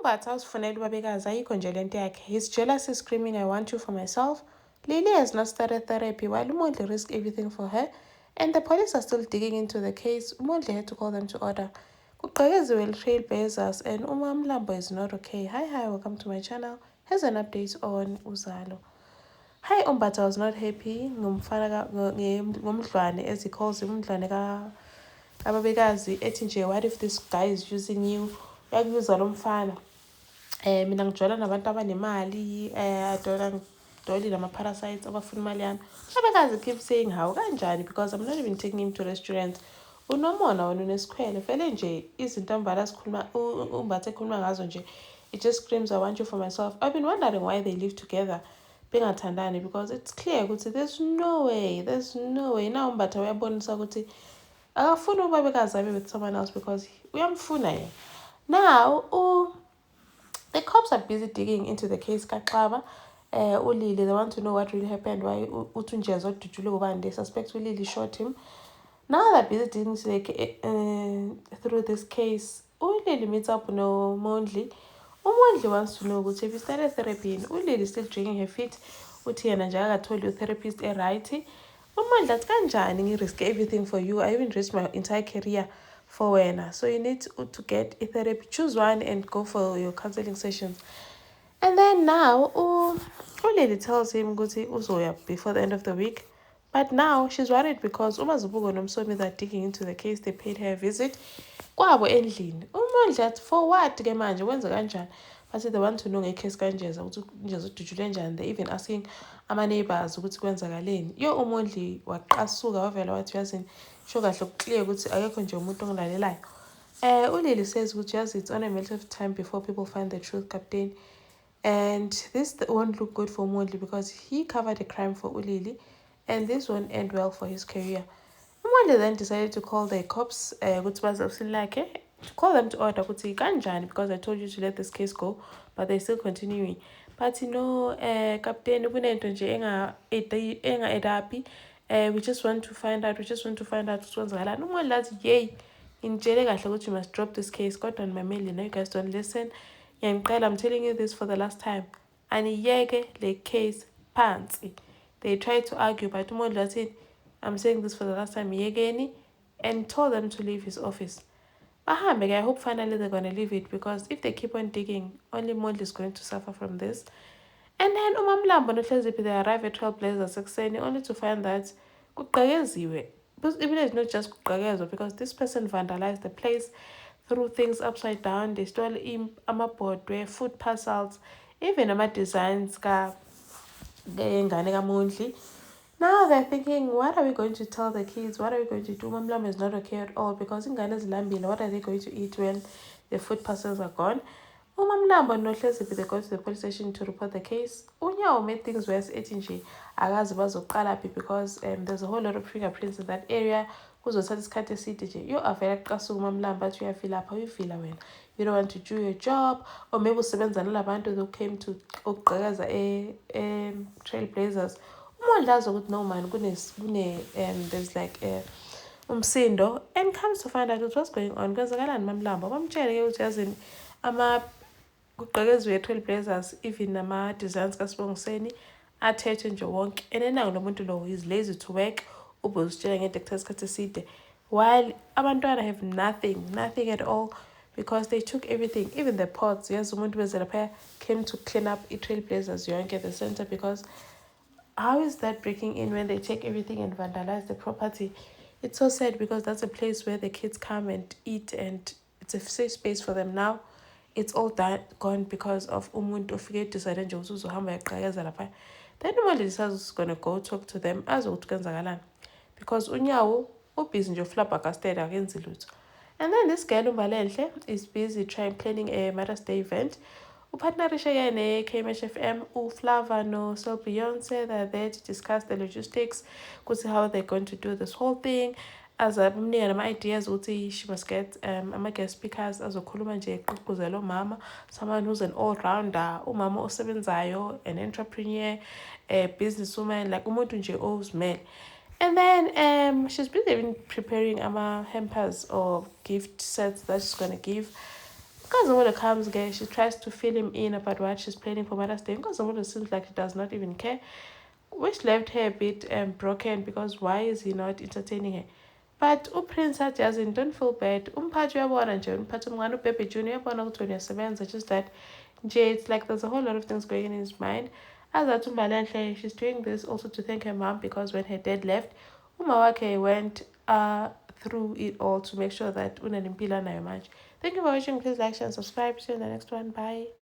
Umbatha usifunela ubabekazi ayikho nje lento yakhe. He's jealous, he's screaming, I want you for myself. Lily has not started therapy while Umondli risked everything for her. And the police are still digging into the case. Umondli had to call them to order. Kugqekeziwe will trailblazers and Mlambo is not okay. Hi, welcome to my channel. Here's an update on Uzalo. Hi, Umbatha was not happy ngomdlwane, as he calls him, umdlwane ababekazi ethi nje, what if this guy is using you? Uyakuza lo mfana. Mina ngijola nabantu abanemali, adoli nama-parasites abafuna imali yami. Ababekazi keep saying how kanjani, because I'm not even taking him to restaurants. Unomona wena unesikhwele vele nje izinto ambala sikhuluma Umbatha ekhuluma ngazo nje, it just screams I want you for myself. I've been wondering why they live together bengathandani, because it's clear ukuthi there's no way now Umbatha uyabonisa ukuthi akafuni ubabekazi abe with someone else because uyamfuna yena. Now the cops are busy digging into the case kaXaba. Ulili, they want to know what really happened, why uTunjezo Dujule ubani, they suspect Ulili shot him. Now they're busy digging through this case. Ulili meets up with Mondli. Umondli wants to know if he started therapy. Ulili is still dragging her feet. Uthi yena nje akatholi therapist right. Umondli athi kanjani ngi-risk everything for you. I even risked my entire career for wena. So you need to get a therapy. Choose one and go for your counseling sessions. And then now Ulili tells him ukuthi uzoya before the end of the week. But now she's worried because uMazibuko noMsomi are digging into the case. They paid her a visit. Kwabo endlini. Umondli athi for what ke manje wenza kanjani? But they want to know ngecase kanjeza ukuthi Njezo udujule njani. They even asking ama-neighbors ukuthi kwenzakaleni. Yo umondli waqasuka wavela wathi yazini sho kahle ukuclear ukuthi akekho nje umuntu ongilalelayo. Ulili says ukuthi yazi it's only a matter of time before people find the truth, Captain. And this won't look good for Umondli because he covered a crime for Ulili. And this won't end well for his career. Umondli then decided to call the cops, to call them to order, kanjani, because I told you to let this case go, but they're still continuing. But Captain, we just want to find out what's going on. Umondli athi, yay, ngitshele kahle ukuthi you must drop this case. Kodwa mameli, now you guys don't listen. I'm telling you this for the last time. Aniyeke le case phansi. They tried to argue, but Umondli said, I'm saying this for the last time, yegeni, and told them to leave his office. I hope finally they're going to leave it, because if they keep on digging, only Mondli is going to suffer from this. And then uMamlambo noHlezipi, they arrive at Trailblazers ekuseni only to find that kugqekeziwe. But even it's not just kugqekezwa, because this person vandalized the place, threw things upside down. They stole amabhodwe, food parcels, even ama-designs ngengane kaMondli. Now they're thinking, what are we going to tell the kids? What are we going to do? Mamlam is not okay at all, because ingane zilambile, what are they going to eat when the food parcels are gone? Umamlambo noHlezipi, they go to the police station to report the case. Unyawo made things worse ethi nje akazi bazoqalaphi, because there's a whole lot of fingerprints in that area. Kuzothatha isikhathi eside nje. Yo avela kuqasuka uMamlambo athi uyafila apha, uyifila wena. You don't want to do your job, or maybe usebenza nalabantu who came to ukugqekeza Trailblazers. Umondli azi ukuthi no man there's like umsindo, and comes to find out what's going on. Kwenzakalani Mamlambo? Bamtshele ke ukuthi yazini kugqekeziwe Trailblazers, even nama-designs kaSibongiseni athethe nje wonke. And then lo muntu lo is lazy to work, ubuzitshela ngedector isikhathi eside, while abantwana have nothing at all, because they took everything, even the pots. Yes, umuntu bezela came to clean up Trailblazers yonke the center, because how is that breaking in when they take everything and vandalize the property? It's so sad, because that's a place where the kids come and eat, and it's a safe space for them. Now it's all gone because of umuntu ofike decided nje ukuthi uzohamba yaqhakeza lapha. Then Umondli decides going to go talk to them azokuthi kwenzakalani, because unyawo ubusy nje flabbergasted akenzi lutho. And then this girl uMbalenhle is busy planning a Mother's Day event. Upartnerishe ne-KMH FM, uFlava no Soul Beyonce, they're there to discuss the logistics, how they're going to do this whole thing. As amnika nama-ideas ukuthi she must get ama-guest speakers azokhuluma nje eqhuqhuzela umama, someone who's an all-rounder, umama osebenzayo, an entrepreneur, a businesswoman, like umuntu nje ozimele. And then she's busy even preparing hampers or gift sets that she's going to give. Nkazumulo comes there, she tries to fill him in about what she's planning for Mother's Day. Nkazumulo seems like she does not even care, which left her a bit broken because why is he not entertaining her? But uPrince athi don't feel bad. Umphathi uyabona nje, umphathi omncane uBaby Junior uyabona ukuthi wena uyasebenza, just that nje it's like there's a whole lot of things going in his mind. Azathi uMbalenhle, she's doing this also to thank her mom because when her dad left, umawakhe went through it all to make sure that unanempilo nayo manje. Thank you for watching. Please like, share, and subscribe. See you in the next one. Bye.